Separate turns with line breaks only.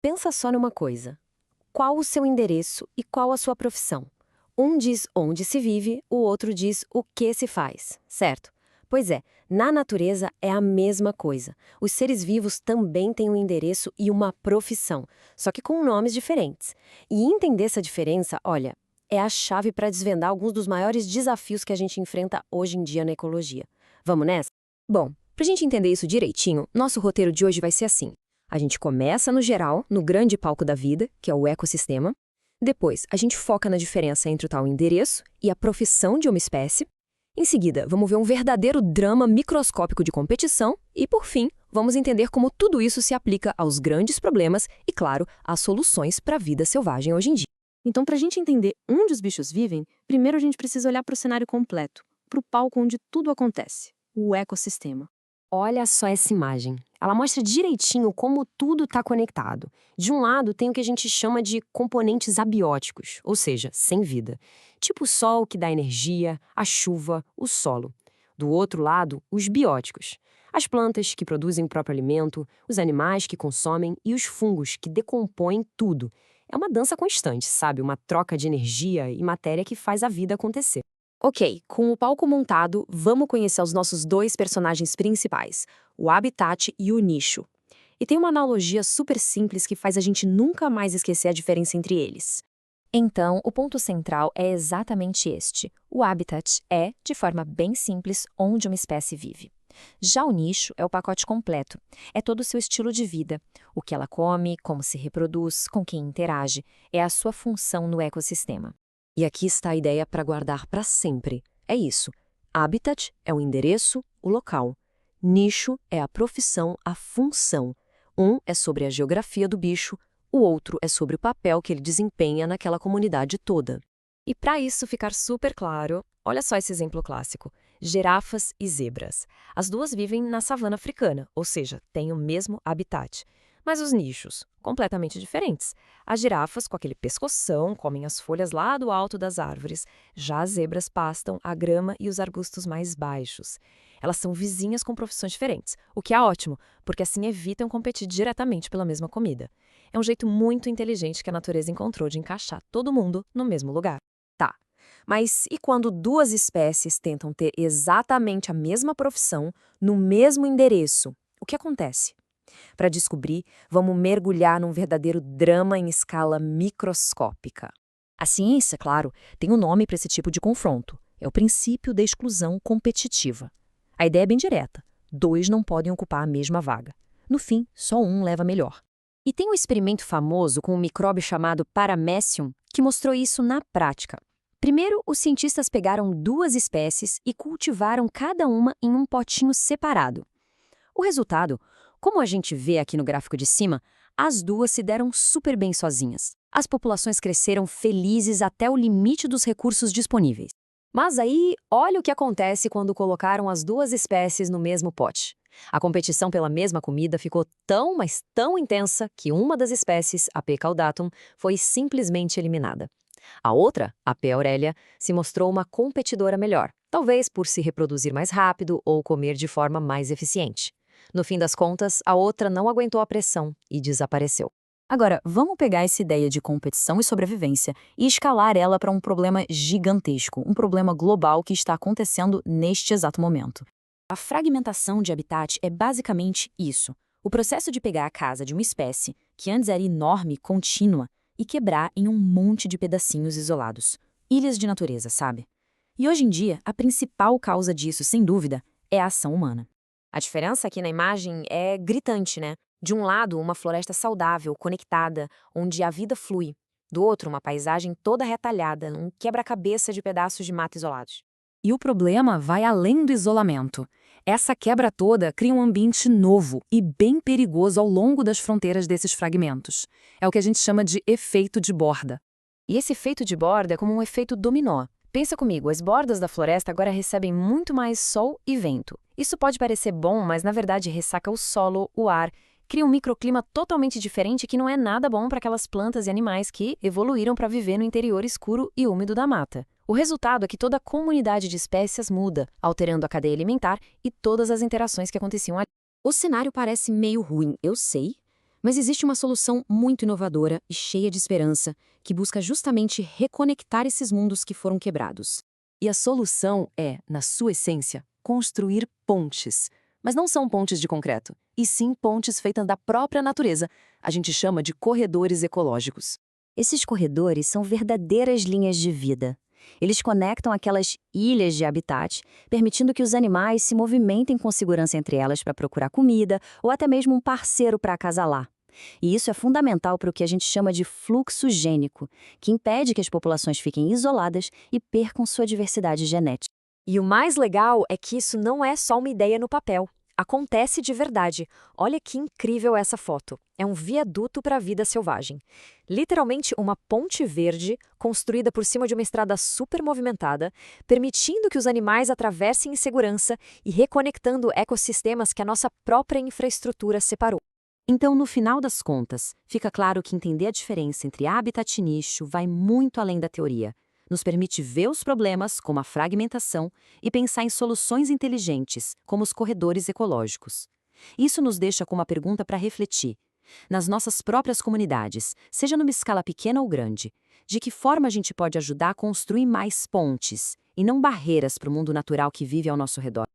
Pensa só numa coisa. Qual o seu endereço e qual a sua profissão? Um diz onde se vive, o outro diz o que se faz, certo? Pois é, na natureza é a mesma coisa. Os seres vivos também têm um endereço e uma profissão, só que com nomes diferentes. E entender essa diferença, olha, é a chave para desvendar alguns dos maiores desafios que a gente enfrenta hoje em dia na ecologia. Vamos nessa?
Bom, para a gente entender isso direitinho, nosso roteiro de hoje vai ser assim. A gente começa no geral, no grande palco da vida, que é o ecossistema. Depois, a gente foca na diferença entre o tal endereço e a profissão de uma espécie. Em seguida, vamos ver um verdadeiro drama microscópico de competição. E, por fim, vamos entender como tudo isso se aplica aos grandes problemas e, claro, às soluções para a vida selvagem hoje em dia.
Então, para a gente entender onde os bichos vivem, primeiro a gente precisa olhar para o cenário completo, para o palco onde tudo acontece, o ecossistema.
Olha só essa imagem. Ela mostra direitinho como tudo está conectado. De um lado, tem o que a gente chama de componentes abióticos, ou seja, sem vida. Tipo o sol que dá energia, a chuva, o solo. Do outro lado, os bióticos. As plantas que produzem o próprio alimento, os animais que consomem e os fungos que decompõem tudo. É uma dança constante, sabe? Uma troca de energia e matéria que faz a vida acontecer.
Ok, com o palco montado, vamos conhecer os nossos dois personagens principais, o habitat e o nicho. E tem uma analogia super simples que faz a gente nunca mais esquecer a diferença entre eles.
Então, o ponto central é exatamente este. O habitat é, de forma bem simples, onde uma espécie vive. Já o nicho é o pacote completo. É todo o seu estilo de vida. O que ela come, como se reproduz, com quem interage. É a sua função no ecossistema.
E aqui está a ideia para guardar para sempre. É isso. Habitat é o endereço, o local. Nicho é a profissão, a função. Um é sobre a geografia do bicho, o outro é sobre o papel que ele desempenha naquela comunidade toda.
E para isso ficar super claro, olha só esse exemplo clássico. Girafas e zebras. As duas vivem na savana africana, ou seja, têm o mesmo habitat. Mas os nichos, completamente diferentes. As girafas, com aquele pescoção, comem as folhas lá do alto das árvores. Já as zebras pastam a grama e os arbustos mais baixos. Elas são vizinhas com profissões diferentes, o que é ótimo, porque assim evitam competir diretamente pela mesma comida. É um jeito muito inteligente que a natureza encontrou de encaixar todo mundo no mesmo lugar.
Tá, mas e quando duas espécies tentam ter exatamente a mesma profissão no mesmo endereço? O que acontece? Para descobrir, vamos mergulhar num verdadeiro drama em escala microscópica.
A ciência, claro, tem um nome para esse tipo de confronto. É o princípio da exclusão competitiva. A ideia é bem direta. Dois não podem ocupar a mesma vaga. No fim, só um leva melhor.
E tem um experimento famoso com um micróbio chamado Paramecium que mostrou isso na prática. Primeiro, os cientistas pegaram duas espécies e cultivaram cada uma em um potinho separado. O resultado, como a gente vê aqui no gráfico de cima, as duas se deram super bem sozinhas. As populações cresceram felizes até o limite dos recursos disponíveis. Mas aí, olha o que acontece quando colocaram as duas espécies no mesmo pote. A competição pela mesma comida ficou tão, mas tão intensa que uma das espécies, a P. caudatum, foi simplesmente eliminada. A outra, a P. aurelia, se mostrou uma competidora melhor, talvez por se reproduzir mais rápido ou comer de forma mais eficiente. No fim das contas, a outra não aguentou a pressão e desapareceu.
Agora, vamos pegar essa ideia de competição e sobrevivência e escalar ela para um problema gigantesco, um problema global que está acontecendo neste exato momento. A fragmentação de habitat é basicamente isso. O processo de pegar a casa de uma espécie, que antes era enorme, contínua, e quebrar em um monte de pedacinhos isolados. Ilhas de natureza, sabe? E hoje em dia, a principal causa disso, sem dúvida, é a ação humana.
A diferença aqui na imagem é gritante, né? De um lado, uma floresta saudável, conectada, onde a vida flui. Do outro, uma paisagem toda retalhada, um quebra-cabeça de pedaços de mata isolados.
E o problema vai além do isolamento. Essa quebra toda cria um ambiente novo e bem perigoso ao longo das fronteiras desses fragmentos. É o que a gente chama de efeito de borda.
E esse efeito de borda é como um efeito dominó. Pensa comigo, as bordas da floresta agora recebem muito mais sol e vento. Isso pode parecer bom, mas na verdade ressaca o solo, o ar, cria um microclima totalmente diferente que não é nada bom para aquelas plantas e animais que evoluíram para viver no interior escuro e úmido da mata. O resultado é que toda a comunidade de espécies muda, alterando a cadeia alimentar e todas as interações que aconteciam ali.
O cenário parece meio ruim, eu sei, Mas existe uma solução muito inovadora e cheia de esperança, que busca justamente reconectar esses mundos que foram quebrados.
E a solução é, na sua essência, construir pontes. Mas não são pontes de concreto, e sim pontes feitas da própria natureza. A gente chama de corredores ecológicos.
Esses corredores são verdadeiras linhas de vida. Eles conectam aquelas ilhas de habitat, permitindo que os animais se movimentem com segurança entre elas para procurar comida ou até mesmo um parceiro para acasalar. E isso é fundamental para o que a gente chama de fluxo gênico, que impede que as populações fiquem isoladas e percam sua diversidade genética.
E o mais legal é que isso não é só uma ideia no papel. Acontece de verdade. Olha que incrível essa foto. É um viaduto para a vida selvagem. Literalmente uma ponte verde construída por cima de uma estrada super movimentada, permitindo que os animais atravessem em segurança e reconectando ecossistemas que a nossa própria infraestrutura separou.
Então, no final das contas, fica claro que entender a diferença entre habitat e nicho vai muito além da teoria. Nos permite ver os problemas, como a fragmentação, e pensar em soluções inteligentes, como os corredores ecológicos. Isso nos deixa com uma pergunta para refletir. Nas nossas próprias comunidades, seja numa escala pequena ou grande, de que forma a gente pode ajudar a construir mais pontes, e não barreiras para o mundo natural que vive ao nosso redor?